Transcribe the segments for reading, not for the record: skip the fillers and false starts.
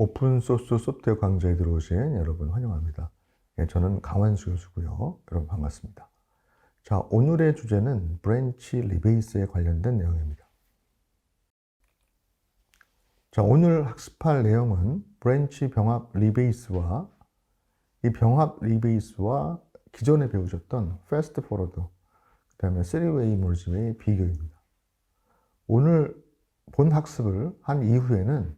오픈소스 소프트웨어 강좌에 들어오신 여러분 환영합니다. 저는 강환수 교수고요. 여러분 반갑습니다. 자, 오늘의 주제는 브랜치 리베이스에 관련된 내용입니다. 자, 오늘 학습할 내용은 브랜치 병합 리베이스와 이 병합 리베이스와 기존에 배우셨던 패스트 포워드, 그 다음에 3웨이 몰즈의 비교입니다. 오늘 본 학습을 한 이후에는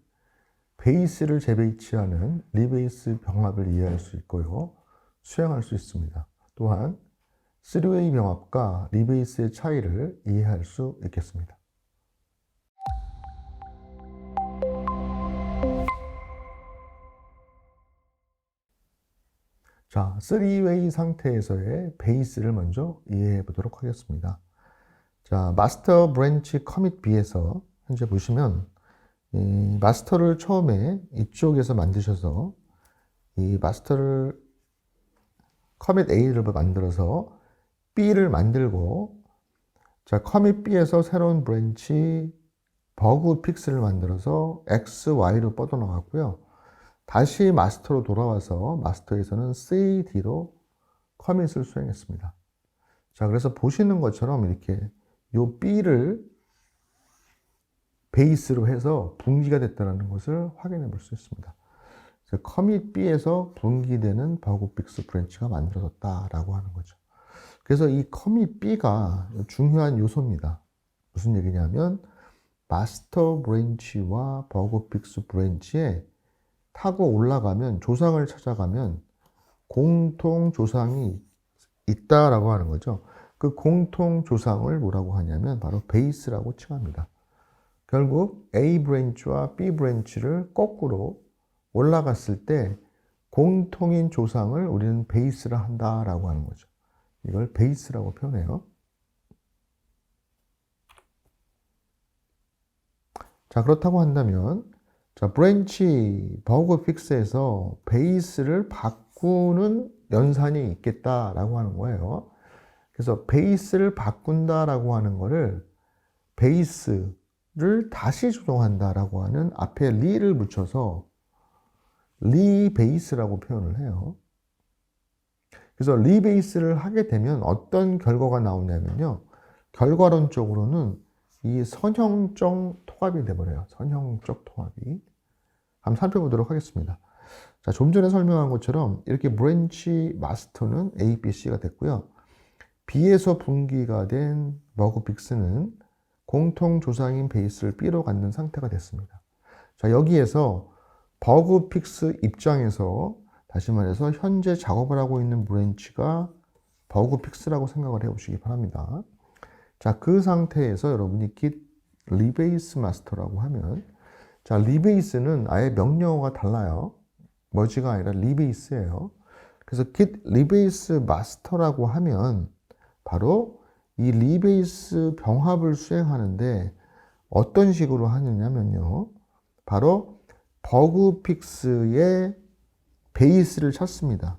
베이스를 재배치하는 리베이스 병합을 이해할 수 있고요. 수행할 수 있습니다. 또한 3웨이 병합과 리베이스의 차이를 이해할 수 있겠습니다. 자, 3웨이 상태에서의 베이스를 먼저 이해해 보도록 하겠습니다. 자, 마스터 브랜치 커밋 B에서 현재 보시면 이 마스터를 처음에 이쪽에서 만드셔서 이 마스터를 커밋 A를 만들어서 B를 만들고, 자, 커밋 B에서 새로운 브랜치 버그 픽스를 만들어서 X, Y로 뻗어나갔고요. 다시 마스터로 돌아와서 마스터에서는 C, D로 커밋을 수행했습니다. 자, 그래서 보시는 것처럼 이렇게 요 B를 베이스로 해서 분기가 됐다는 것을 확인해 볼 수 있습니다. 커밋 B에서 분기되는 버그 픽스 브랜치가 만들어졌다라고 하는 거죠. 그래서 이 커밋 B가 중요한 요소입니다. 무슨 얘기냐면 마스터 브랜치와 버그 픽스 브랜치에 타고 올라가면, 조상을 찾아가면 공통 조상이 있다라고 하는 거죠. 그 공통 조상을 뭐라고 하냐면 바로 베이스라고 칭합니다. 결국 A 브랜치와 B 브랜치를 거꾸로 올라갔을 때 공통인 조상을 우리는 베이스라 한다라고 하는 거죠. 이걸 베이스라고 표현해요. 자, 그렇다고 한다면, 자, 브랜치 버그 픽스에서 베이스를 바꾸는 연산이 있겠다라고 하는 거예요. 그래서 베이스를 바꾼다라고 하는 거를 베이스를 다시 조정한다라고 하는 앞에 리를 붙여서 리베이스라고 표현을 해요. 그래서 리베이스를 하게 되면 어떤 결과가 나오냐면요, 결과론적으로는 이 선형적 통합이 되어버려요. 선형적 통합이. 한번 살펴보도록 하겠습니다. 자, 좀 전에 설명한 것처럼 이렇게 브랜치 마스터는 A, B, C가 됐고요. B에서 분기가 된 버그 픽스는 공통 조상인 베이스를 B로 갖는 상태가 됐습니다. 자, 여기에서 버그 픽스 입장에서, 다시 말해서 현재 작업을 하고 있는 브랜치가 버그 픽스라고 생각을 해 보시기 바랍니다. 자, 그 상태에서 여러분이 git rebase master라고 하면, 자, 리베이스는 아예 명령어가 달라요. 머지가 아니라 리베이스예요. 그래서 git rebase master라고 하면 바로 이 리베이스 병합을 수행하는데 어떤 식으로 하느냐면요, 바로 버그 픽스의 베이스를 찾습니다.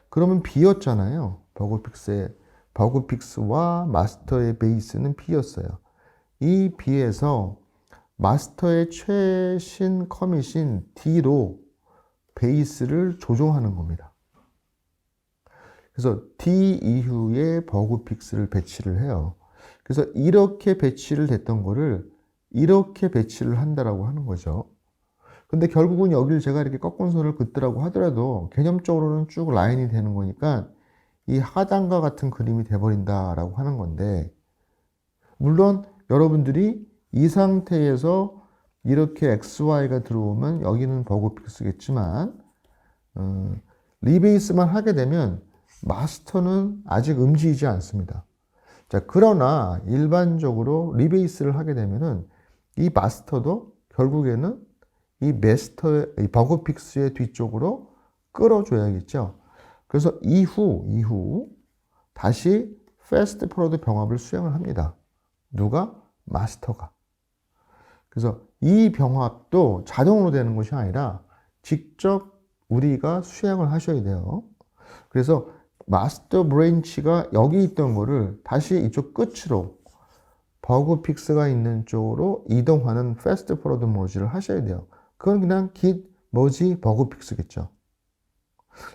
그러면 B였잖아요. 버그 픽스와 마스터의 베이스는 B였어요. 이 B에서 마스터의 최신 커밋인 D로 베이스를 조정하는 겁니다. 그래서 D 이후에 버그 픽스를 배치를 해요. 그래서 이렇게 배치를 됐던 거를 이렇게 배치를 한다라고 하는 거죠. 근데 결국은 여기를 제가 이렇게 꺾은 선을 긋더라고 하더라도 개념적으로는 쭉 라인이 되는 거니까 이 하단과 같은 그림이 돼버린다라고 하는 건데, 물론 여러분들이 이 상태에서 이렇게 XY가 들어오면 여기는 버그 픽스겠지만, 리베이스만 하게 되면 마스터는 아직 움직이지 않습니다. 자, 그러나 일반적으로 리베이스를 하게 되면은 이 마스터도 결국에는 이 버그 픽스의 뒤쪽으로 끌어줘야겠죠. 그래서 이후 다시 패스트 포워드 병합을 수행을 합니다. 누가? 마스터가. 그래서 이 병합도 자동으로 되는 것이 아니라 직접 우리가 수행을 하셔야 돼요. 그래서 마스터 브랜치가 여기 있던 거를 다시 이쪽 끝으로 버그 픽스가 있는 쪽으로 이동하는 패스트 포워드 모지를 하셔야 돼요. 그건 그냥 git 뭐지? 버그 픽스겠죠.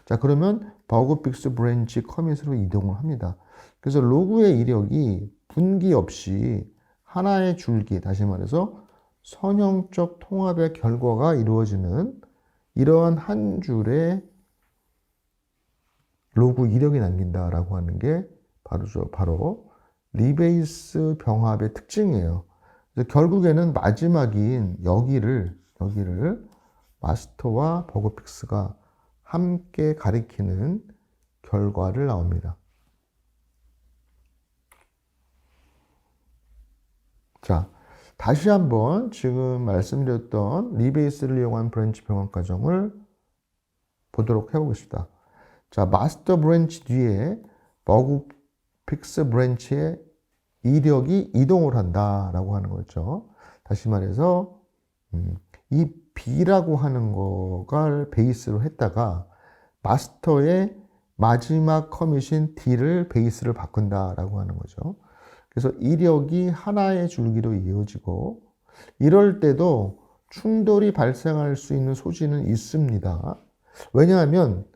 자, 그러면 버그 픽스 브랜치 커밋으로 이동을 합니다. 그래서 로그의 이력이 분기 없이 하나의 줄기, 다시 말해서 선형적 통합의 결과가 이루어지는 이러한 한 줄의 로그 이력이 남긴다라고 하는 게 바로 리베이스 병합의 특징이에요. 그래서 결국에는 마지막인 여기를 마스터와 버그픽스가 함께 가리키는 결과를 나옵니다. 자, 다시 한번 지금 말씀드렸던 리베이스를 이용한 브랜치 병합 과정을 보도록 해보겠습니다. 자, 마스터 브랜치 뒤에 버그픽스 브랜치의 이력이 이동을 한다라고 하는 거죠. 다시 말해서 이 B라고 하는 거를 베이스로 했다가 마스터의 마지막 커밋인 D를 베이스를 바꾼다라고 하는 거죠. 그래서 이력이 하나의 줄기로 이어지고 이럴 때도 충돌이 발생할 수 있는 소지는 있습니다. 왜냐하면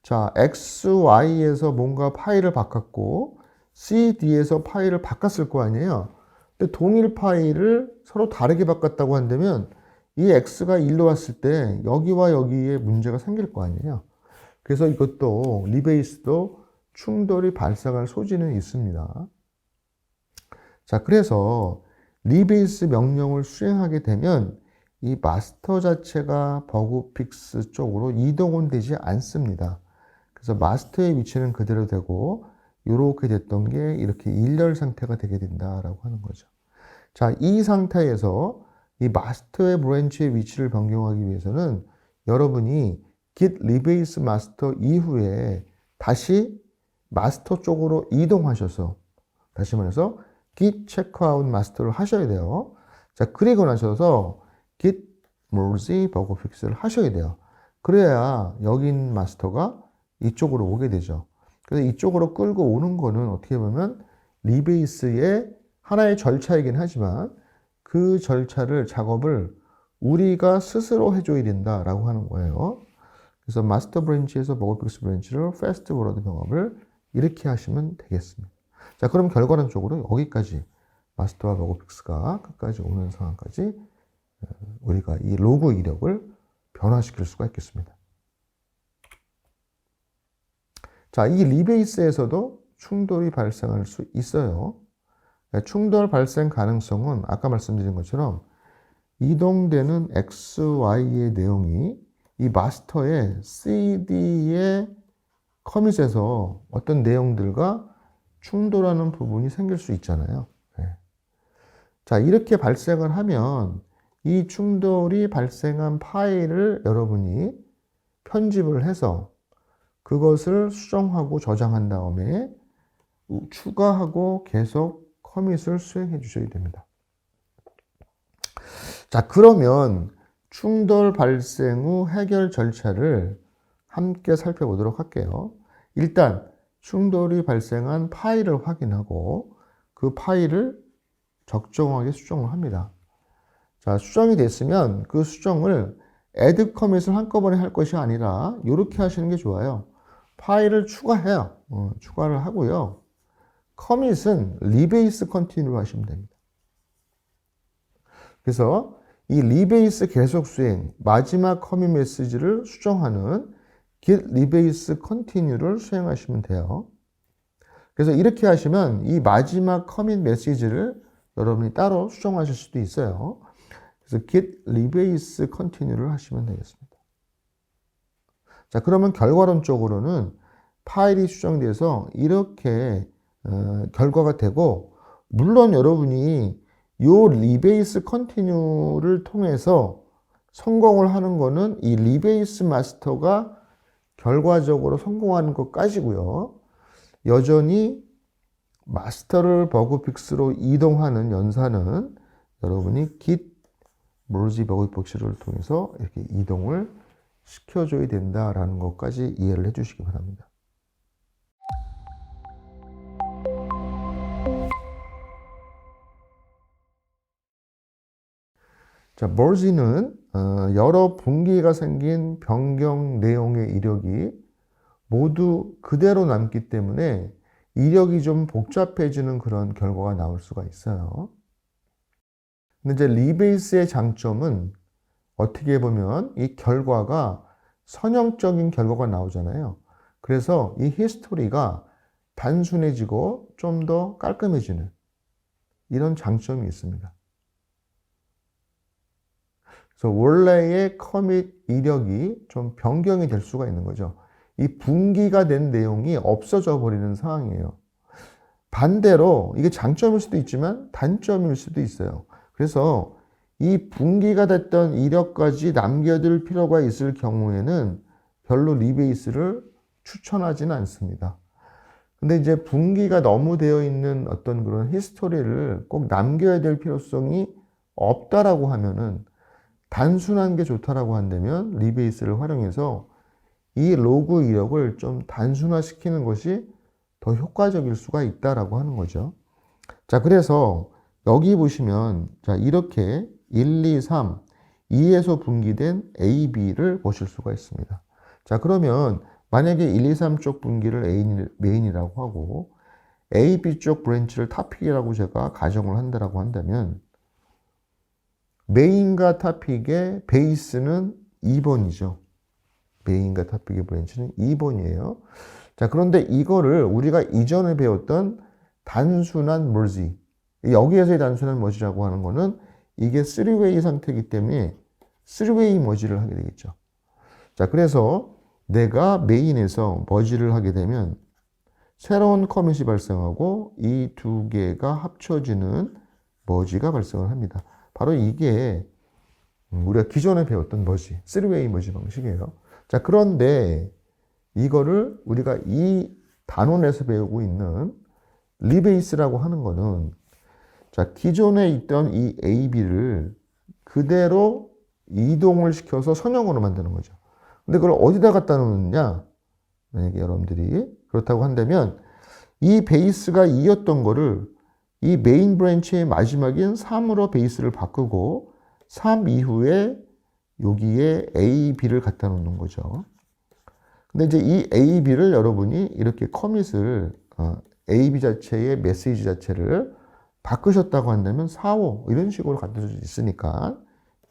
자, X, Y에서 뭔가 파일을 바꿨고 C, D에서 파일을 바꿨을 거 아니에요. 근데 동일 파일을 서로 다르게 바꿨다고 한다면 이 X가 1로 왔을 때 여기와 여기에 문제가 생길 거 아니에요. 그래서 이것도 리베이스도 충돌이 발생할 소지는 있습니다. 자, 그래서 리베이스 명령을 수행하게 되면 이 마스터 자체가 버그픽스 쪽으로 이동은 되지 않습니다. 그래서 마스터의 위치는 그대로 되고 이렇게 됐던 게 이렇게 일렬 상태가 되게 된다라고 하는 거죠. 자, 이 상태에서 이 마스터의 브랜치의 위치를 변경하기 위해서는 여러분이 git rebase master 이후에 다시 마스터 쪽으로 이동하셔서 다시 말해서 git checkout master를 하셔야 돼요. 자, 그리고 나셔서 git merge bug fix를 하셔야 돼요. 그래야 여긴 마스터가 이쪽으로 오게 되죠. 그래서 이쪽으로 끌고 오는 거는 어떻게 보면 리베이스의 하나의 절차이긴 하지만 그 작업을 우리가 스스로 해줘야 된다라고 하는 거예요. 그래서 마스터 브랜치에서 버그픽스 브랜치를 패스트 포워드 병합을 이렇게 하시면 되겠습니다. 자, 그럼 결과론적으로 여기까지 마스터와 버그픽스가 끝까지 오는 상황까지 우리가 이 로그 이력을 변화시킬 수가 있겠습니다. 자, 이 리베이스에서도 충돌이 발생할 수 있어요. 충돌 발생 가능성은 아까 말씀드린 것처럼 이동되는 X, Y의 내용이 이 마스터의 CD의 커밋에서 어떤 내용들과 충돌하는 부분이 생길 수 있잖아요. 자, 이렇게 발생을 하면 이 충돌이 발생한 파일을 여러분이 편집을 해서 그것을 수정하고 저장한 다음에 추가하고 계속 커밋을 수행해 주셔야 됩니다. 자, 그러면 충돌 발생 후 해결 절차를 함께 살펴보도록 할게요. 일단 충돌이 발생한 파일을 확인하고 그 파일을 적정하게 수정을 합니다. 자, 수정이 됐으면 그 수정을 add commit을 한꺼번에 할 것이 아니라 이렇게 하시는 게 좋아요. 파일을 추가해요. 추가를 하고요. commit은 rebase continue 하시면 됩니다. 그래서 이 rebase 계속 수행, 마지막 commit 메시지를 수정하는 git rebase continue를 수행하시면 돼요. 그래서 이렇게 하시면 이 마지막 commit 메시지를 여러분이 따로 수정하실 수도 있어요. 그래서 git rebase continue를 하시면 되겠습니다. 자, 그러면 결과론적으로는 파일이 수정돼서 이렇게 결과가 되고, 물론 여러분이 요 리베이스 컨티뉴를 통해서 성공을 하는 거는 이 리베이스 마스터가 결과적으로 성공하는 것까지고요. 여전히 마스터를 버그 픽스로 이동하는 연산은 여러분이 git merge 버그 픽스를 통해서 이렇게 이동을 시켜줘야 된다라는 것까지 이해를 해주시기 바랍니다. 자, 자, merge는 여러 분기가 생긴 변경 내용의 이력이 모두 그대로 남기 때문에 이력이 좀 복잡해지는 그런 결과가 나올 수가 있어요. 근데 이제 리베이스의 장점은 어떻게 보면 이 결과가 선형적인 결과가 나오잖아요. 그래서 이 히스토리가 단순해지고 좀 더 깔끔해지는 이런 장점이 있습니다. 그래서 원래의 커밋 이력이 좀 변경이 될 수가 있는 거죠. 이 분기가 된 내용이 없어져 버리는 상황이에요. 반대로 이게 장점일 수도 있지만 단점일 수도 있어요. 그래서 이 분기가 됐던 이력까지 남겨둘 필요가 있을 경우에는 별로 리베이스를 추천하지는 않습니다. 근데 이제 분기가 너무 되어 있는 어떤 그런 히스토리를 꼭 남겨야 될 필요성이 없다라고 하면은 단순한 게 좋다라고 한다면 리베이스를 활용해서 이 로그 이력을 좀 단순화시키는 것이 더 효과적일 수가 있다라고 하는 거죠. 자, 그래서 여기 보시면 자, 이렇게 1, 2, 3, 2에서 분기된 A, B를 보실 수가 있습니다. 자, 그러면 만약에 1, 2, 3 쪽 분기를 메인이라고 하고 A, B 쪽 브랜치를 타픽이라고 제가 가정을 한다라고 한다면 메인과 타픽의 베이스는 2번이죠. 메인과 타픽의 브랜치는 2번이에요. 자, 그런데 이거를 우리가 이전에 배웠던 단순한 머지, 여기에서의 단순한 머지라고 하는 거는 이게 3웨이 상태이기 때문에 3웨이 머지를 하게 되겠죠. 자, 그래서 내가 메인에서 머지를 하게 되면 새로운 커밋이 발생하고 이 두 개가 합쳐지는 머지가 발생을 합니다. 바로 이게 우리가 기존에 배웠던 머지, 3웨이 머지 방식이에요. 자, 그런데 이거를 우리가 이 단원에서 배우고 있는 리베이스라고 하는 거는 자, 기존에 있던 이 A, B를 그대로 이동을 시켜서 선형으로 만드는 거죠. 근데 그걸 어디다 갖다 놓느냐? 만약에 여러분들이 그렇다고 한다면 이 베이스가 2였던 거를 이 메인 브랜치의 마지막인 3으로 베이스를 바꾸고 3 이후에 여기에 A, B를 갖다 놓는 거죠. 근데 이제 이 A, B를 여러분이 이렇게 커밋을 A, B 자체의 메시지 자체를 바꾸셨다고 한다면 4, 5 이런 식으로 갖다 줄 수 있으니까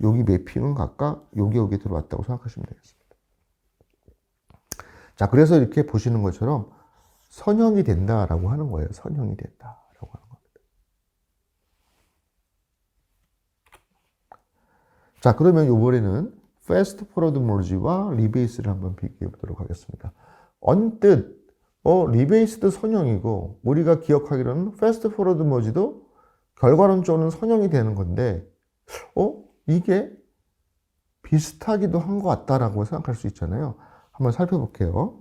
여기 매핑은 각각 여기 들어왔다고 생각하시면 되겠습니다. 자, 그래서 이렇게 보시는 것처럼 선형이 된다라고 하는 거예요. 선형이 된다라고 하는 겁니다. 자, 그러면 이번에는 패스트 포워드 머지와 리베이스를 한번 비교해 보도록 하겠습니다. 언뜻 리베이스도 선형이고 우리가 기억하기로는 패스트 포워드 머지도 결과론적으로는 선형이 되는 건데 이게 비슷하기도 한 것 같다라고 생각할 수 있잖아요. 한번 살펴볼게요.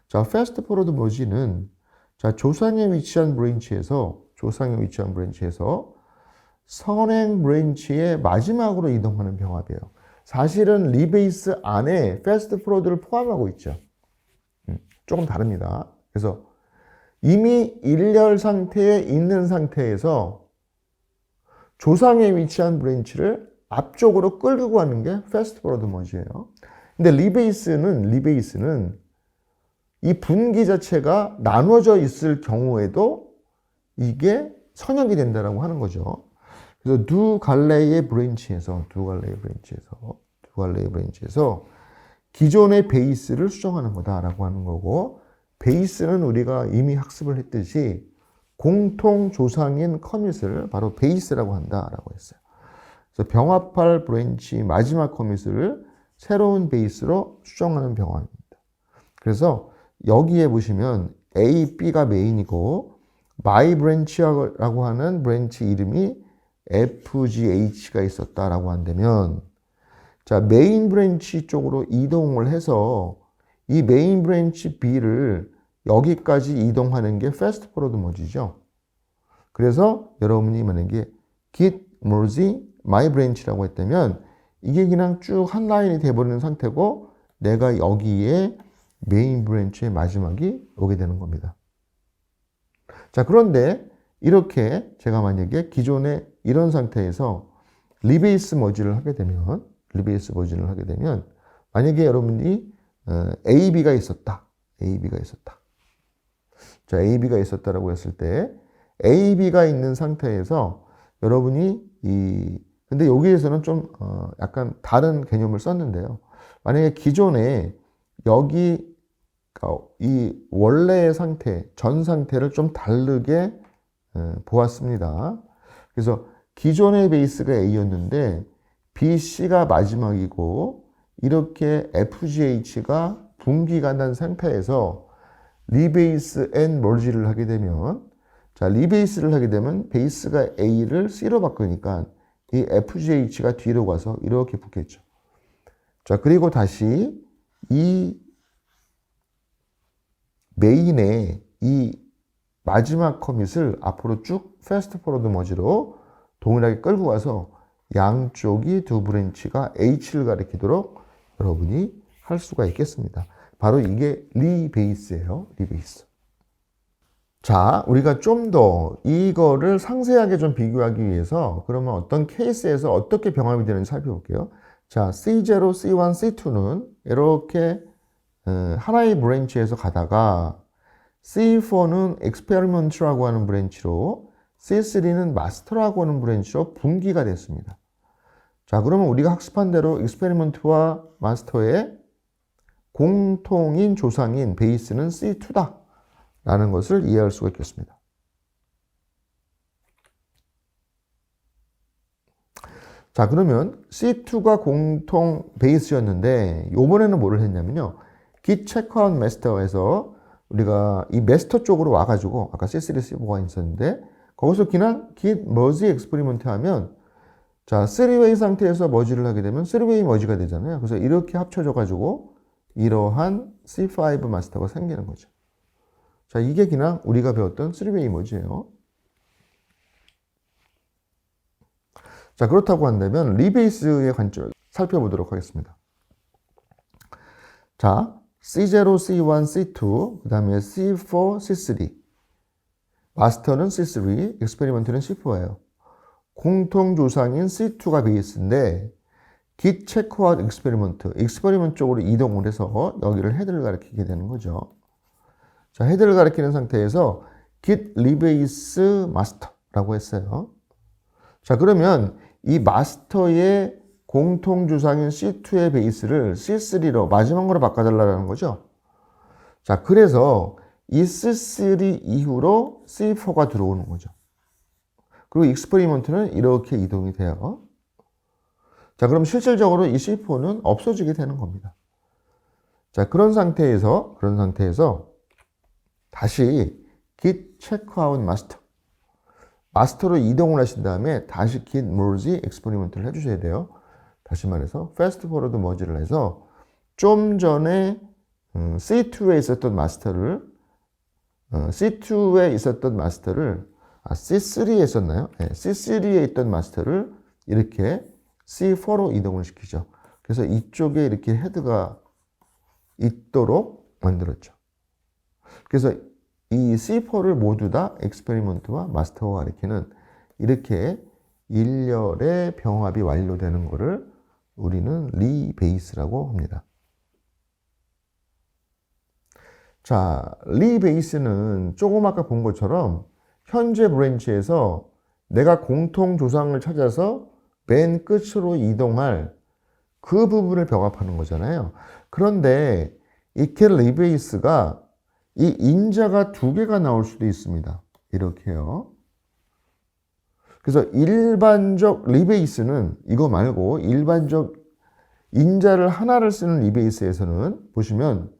자, 패스트 포워드 머지는 자, 조상에 위치한 브랜치에서 선행 브랜치의 마지막으로 이동하는 병합이에요. 사실은 리베이스 안에 패스트 포워드를 포함하고 있죠. 조금 다릅니다. 그래서 이미 일렬 상태에 있는 상태에서 조상에 위치한 브랜치를 앞쪽으로 끌고 가는 게 패스트 포워드 머지예요. 근데 리베이스는 이 분기 자체가 나눠져 있을 경우에도 이게 선형이 된다라고 하는 거죠. 그래서 두 갈래의 브랜치에서 기존의 베이스를 수정하는 거다라고 하는 거고, 베이스는 우리가 이미 학습을 했듯이 공통 조상인 커밋을 바로 베이스라고 한다라고 했어요. 그래서 병합할 브랜치 마지막 커밋을 새로운 베이스로 수정하는 병합입니다. 그래서 여기에 보시면 A, B가 메인이고 my branch라고 하는 브랜치 이름이 FGH가 있었다라고 한다면, 자, 메인 브랜치 쪽으로 이동을 해서 이 메인 브랜치 B를 여기까지 이동하는 게 패스트 포워드 머지죠. 그래서 여러분이 만약에 git merge my branch라고 했다면 이게 그냥 쭉 한 라인이 돼버리는 상태고 내가 여기에 메인 브랜치의 마지막이 오게 되는 겁니다. 자, 그런데 이렇게 제가 만약에 기존에 이런 상태에서 리베이스 머지를 하게 되면, 만약에 여러분이 AB가 있었다. 자, AB가 있었다라고 했을 때, AB가 있는 상태에서 여러분이 근데 여기에서는 좀 약간 다른 개념을 썼는데요. 만약에 기존에 여기 이 원래의 상태, 전 상태를 좀 다르게 보았습니다. 그래서 기존의 베이스가 A였는데 BC가 마지막이고 이렇게 FGH가 분기가 난 상태에서 리베이스 앤 멀지를 하게 되면, 자, 리베이스를 하게 되면 베이스가 A를 C로 바꾸니까 이 FGH가 뒤로 가서 이렇게 붙겠죠. 자, 그리고 다시 이 메인의 이 마지막 커밋을 앞으로 쭉 패스트 포워드 머지로 동일하게 끌고 가서 양쪽이 두 브랜치가 H를 가리키도록 여러분이 할 수가 있겠습니다. 바로 이게 리베이스예요. 리베이스. 자, 우리가 좀 더 이거를 상세하게 좀 비교하기 위해서 그러면 어떤 케이스에서 어떻게 병합이 되는지 살펴볼게요. 자, C0, C1, C2는 이렇게 하나의 브랜치에서 가다가 C4는 experiment라고 하는 브랜치로, C3는 master라고 하는 브랜치로 분기가 됐습니다. 자, 그러면 우리가 학습한 대로 experiment와 master의 공통인 조상인 베이스는 C2다 라는 것을 이해할 수가 있겠습니다. 자, 그러면 C2가 공통 베이스였는데 이번에는 뭐를 했냐면요. git checkout master에서 우리가 이 마스터 쪽으로 와가지고 아까 C3, C4가 있었는데 거기서 그냥 git merge experiment 하면, 자, 3웨이 상태에서 머지를 하게 되면 3웨이 머지가 되잖아요. 그래서 이렇게 합쳐져가지고 이러한 C5 마스터가 생기는 거죠. 자, 이게 그냥 우리가 배웠던 3웨이 머지예요. 자, 그렇다고 한다면 리베이스의 관점을 살펴보도록 하겠습니다. 자, C0, C1, C2, 그 다음에 C4, C3. 마스터는 C3, 익스페리먼트는 C4예요. 공통 조상인 C2가 베이스인데 git checkout experiment, 익스페리먼트 쪽으로 이동을 해서 여기를 헤드를 가리키게 되는 거죠. 자, 헤드를 가리키는 상태에서 git rebase master라고 했어요. 자, 그러면 이 마스터의 공통 조상인 C2의 베이스를 C3로 마지막으로 바꿔달라는 거죠. 자, 그래서 이 C3 이후로 C4가 들어오는 거죠. 그리고 익스페리먼트는 이렇게 이동이 돼요. 자, 그럼 실질적으로 이 C4는 없어지게 되는 겁니다. 자, 그런 상태에서 다시 git checkout master, 마스터로 이동을 하신 다음에 다시 git merge experiment를 해주셔야 돼요. 다시 말해서 fast forward merge를 해서 좀 전에 C2에 있었던 마스터를 C3에 있었나요? 네, C3에 있던 마스터를 이렇게 C4로 이동을 시키죠. 그래서 이쪽에 이렇게 헤드가 있도록 만들었죠. 그래서 이 C4를 모두 다 익스페리먼트와 마스터가 가리키는 이렇게 일렬의 병합이 완료되는 것을 우리는 리베이스라고 합니다. 자, 리베이스는 조금 아까 본 것처럼 현재 브랜치에서 내가 공통 조상을 찾아서 맨 끝으로 이동할 그 부분을 병합하는 거잖아요. 그런데 이 리베이스가 이 인자가 두 개가 나올 수도 있습니다. 이렇게요. 그래서 일반적 리베이스는 이거 말고 일반적 인자를 하나를 쓰는 리베이스에서는 보시면,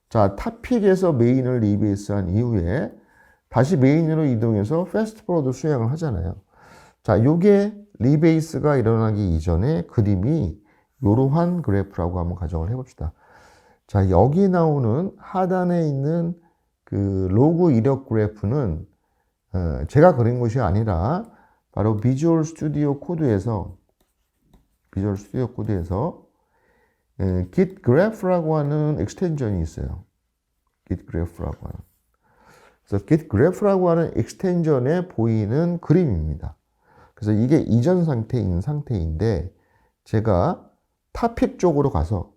자, 탑픽에서 메인을 리베이스한 이후에 다시 메인으로 이동해서 패스트 포워드 수행을 하잖아요. 자, 요게 리베이스가 일어나기 이전의 그림이 이러한 그래프라고 한번 가정을 해봅시다. 자, 여기 나오는 하단에 있는 그 로그 이력 그래프는 제가 그린 것이 아니라 바로 비주얼 스튜디오 코드에서 git graph라고 하는 익스텐션이 있어요. git graph라고 하는. 그래서 git graph라고 하는 익스텐션에 보이는 그림입니다. 그래서 이게 이전 상태인 상태인데 제가 타픽 쪽으로 가서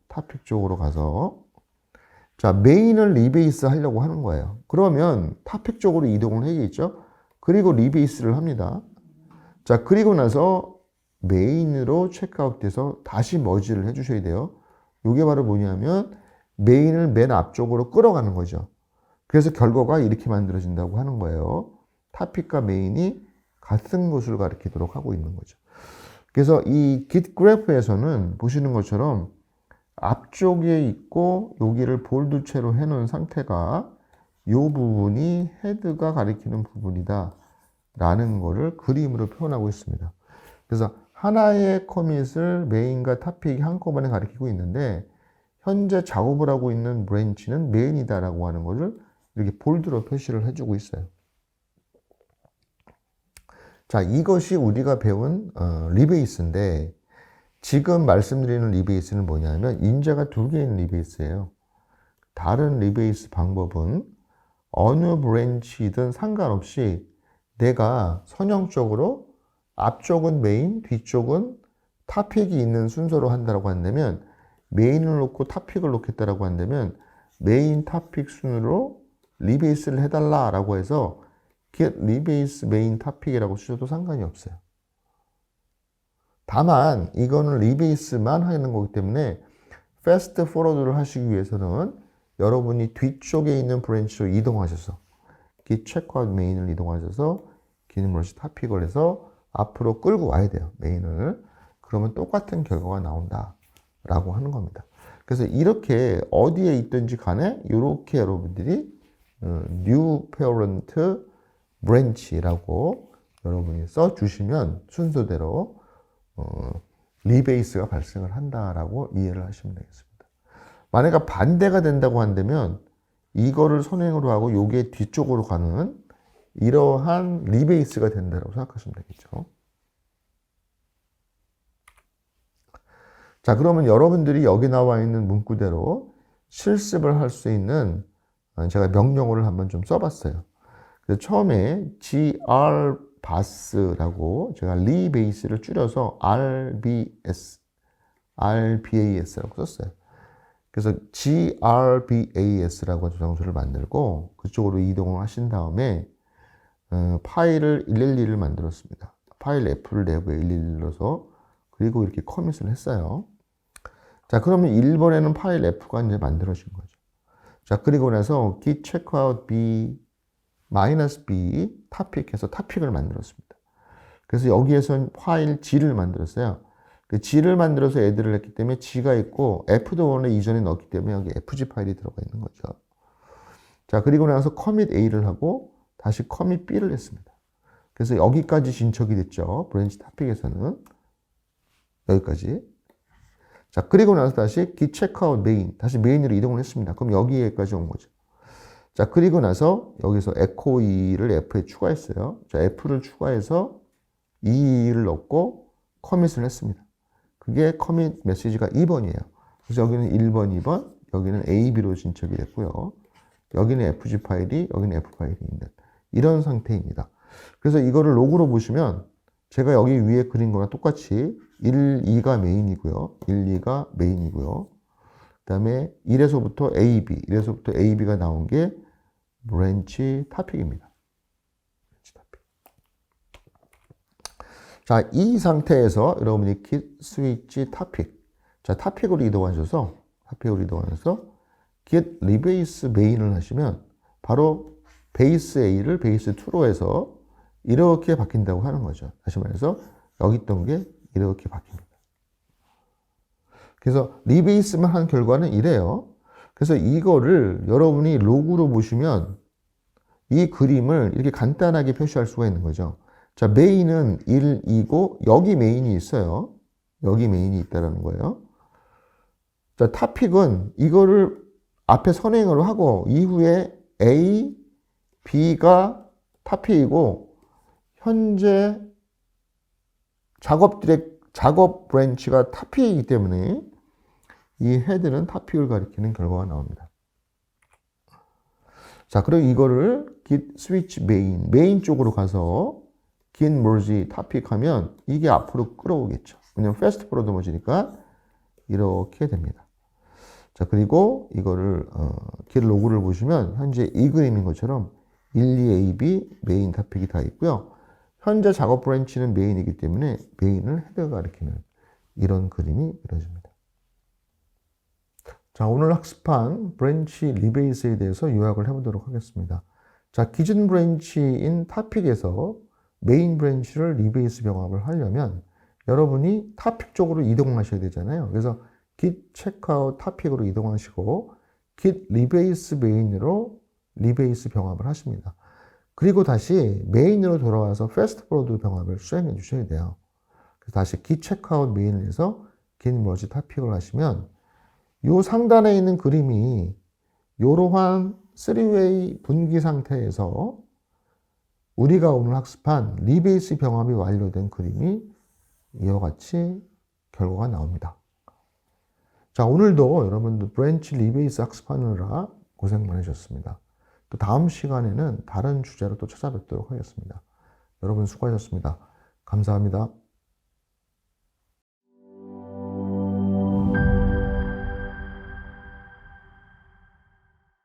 자, 메인을 리베이스 하려고 하는 거예요. 그러면 타픽 쪽으로 이동을 해야겠죠? 그리고 리베이스를 합니다. 자, 그리고 나서 메인으로 체크아웃돼서 다시 머지를 해주셔야 돼요. 이게 바로 뭐냐면 메인을 맨 앞쪽으로 끌어가는 거죠. 그래서 결과가 이렇게 만들어진다고 하는 거예요. 타픽과 메인이 같은 곳을 가리키도록 하고 있는 거죠. 그래서 이 Git 그래프에서는 보시는 것처럼 앞쪽에 있고 여기를 볼드체로 해놓은 상태가 이 부분이 헤드가 가리키는 부분이다 라는 거를 그림으로 표현하고 있습니다. 그래서 하나의 커밋을 메인과 타픽이 한꺼번에 가리키고 있는데 현재 작업을 하고 있는 브랜치는 메인이다 라고 하는 것을 이렇게 볼드로 표시를 해주고 있어요. 자, 이것이 우리가 배운 리베이스인데 지금 말씀드리는 리베이스는 뭐냐면 인자가 두 개인 리베이스예요. 다른 리베이스 방법은 어느 브랜치든 상관없이 내가 선형적으로 앞쪽은 메인, 뒤쪽은 타픽이 있는 순서로 한다고 한다면 메인을 놓고 타픽을 놓겠다라고 한다면 메인 타픽 순으로 리베이스를 해달라라고 해서 get 리베이스 메인 타픽이라고 쓰셔도 상관이 없어요. 다만 이거는 리베이스만 하는 거기 때문에 패스트 포워드를 하시기 위해서는 여러분이 뒤쪽에 있는 브랜치로 이동하셔서 git checkout 메인을 이동하셔서 git merge 타픽을 해서 앞으로 끌고 와야 돼요. 메인을. 그러면 똑같은 결과가 나온다 라고 하는 겁니다. 그래서 이렇게 어디에 있든지 간에 이렇게 여러분들이 new parent branch라고 여러분이 써주시면 순서대로 리베이스가 발생을 한다라고 이해를 하시면 되겠습니다. 만약에 반대가 된다고 한다면 이거를 선행으로 하고 요게 뒤쪽으로 가는 이러한 리베이스가 된다고 생각하시면 되겠죠. 자, 그러면 여러분들이 여기 나와 있는 문구대로 실습을 할 수 있는 제가 명령어를 한번 좀 써봤어요. 그래서 처음에 grbas라고 제가 리베이스를 줄여서 rbas라고 썼어요. 그래서 grbas라고 저장소를 만들고 그쪽으로 이동을 하신 다음에 파일을 112를 만들었습니다. 파일 F를 내부에 112를 넣어서 그리고 이렇게 커밋을 했어요. 자, 그러면 1번에는 파일 F가 이제 만들어진 거죠. 자, 그리고 나서 git checkout b -b 타픽해서 타픽을 만들었습니다. 그래서 여기에선 파일 G를 만들었어요. 그 G를 만들어서 애들을 했기 때문에 G가 있고 F도 원래 이전에 넣었기 때문에 여기 FG 파일이 들어가 있는 거죠. 자, 그리고 나서 commit A를 하고 다시 commit B를 했습니다. 그래서 여기까지 진척이 됐죠. 브랜치 타픽에서는 여기까지. 자, 그리고 나서 다시 git checkout main, 다시 메인으로 이동을 했습니다. 그럼 여기에까지 온 거죠. 자, 그리고 나서 여기서 echo 2를 F에 추가했어요. 자, F를 추가해서 2를 넣고 커밋을 했습니다. 그게 커밋 메시지가 2번이에요. 그래서 여기는 1번, 2번, 여기는 AB로 진척이 됐고요. 여기는 FG 파일이, 여기는 F 파일이 있는 이런 상태입니다. 그래서 이거를 로그로 보시면 제가 여기 위에 그린 거랑 똑같이 1, 2가 메인이고요. 1, 2가 메인이고요. 그 다음에 1에서부터 AB, 1에서부터 AB가 나온 게 브랜치 타픽입니다. 브랜치 타픽. 자, 이 상태에서 여러분이 git switch 타픽. 자, 타픽으로 이동하셔서 git rebase main을 하시면 바로 베이스 A를 베이스 2로 해서 이렇게 바뀐다고 하는 거죠. 다시 말해서 여기 있던 게 이렇게 바뀝니다. 그래서 리베이스만 한 결과는 이래요. 그래서 이거를 여러분이 로그로 보시면 이 그림을 이렇게 간단하게 표시할 수가 있는 거죠. 자, 메인은 1, 2고 여기 메인이 있어요. 여기 메인이 있다는 거예요. 자, 타픽은 이거를 앞에 선행으로 하고 이후에 A, B가 타픽이고 현재 작업 브랜치가 타픽이기 때문에 이 헤드는 타픽을 가리키는 결과가 나옵니다. 자, 그리고 이거를 git switch main 쪽으로 가서 git merge topic 하면 이게 앞으로 끌어오겠죠. 왜냐면 fast forward merge니까 이렇게 됩니다. 자, 그리고 이거를 git 로그를 보시면 현재 이 그림인 것처럼 1, 2, A, B 메인 토픽이 다 있고요. 현재 작업 브랜치는 메인이기 때문에 메인을 헤드가 가리키는 이런 그림이 그려집니다. 자, 오늘 학습한 브랜치 리베이스에 대해서 요약을 해보도록 하겠습니다. 자, 기준 브랜치인 토픽에서 메인 브랜치를 리베이스 병합을 하려면 여러분이 토픽 쪽으로 이동하셔야 되잖아요. 그래서 git checkout 토픽으로 이동하시고 git 리베이스 메인으로 리베이스 병합을 하십니다. 그리고 다시 메인으로 돌아와서 fast forward 병합을 수행해 주셔야 돼요. 그래서 다시 git checkout 메인에서 git merge 토픽을 하시면 요 상단에 있는 그림이 이러한 3웨이 분기 상태에서 우리가 오늘 학습한 리베이스 병합이 완료된 그림이 이와 같이 결과가 나옵니다. 자, 오늘도 여러분들 브랜치 리베이스 학습하느라 고생 많으셨습니다. 또 다음 시간에는 다른 주제로 또 찾아뵙도록 하겠습니다. 여러분 수고하셨습니다. 감사합니다.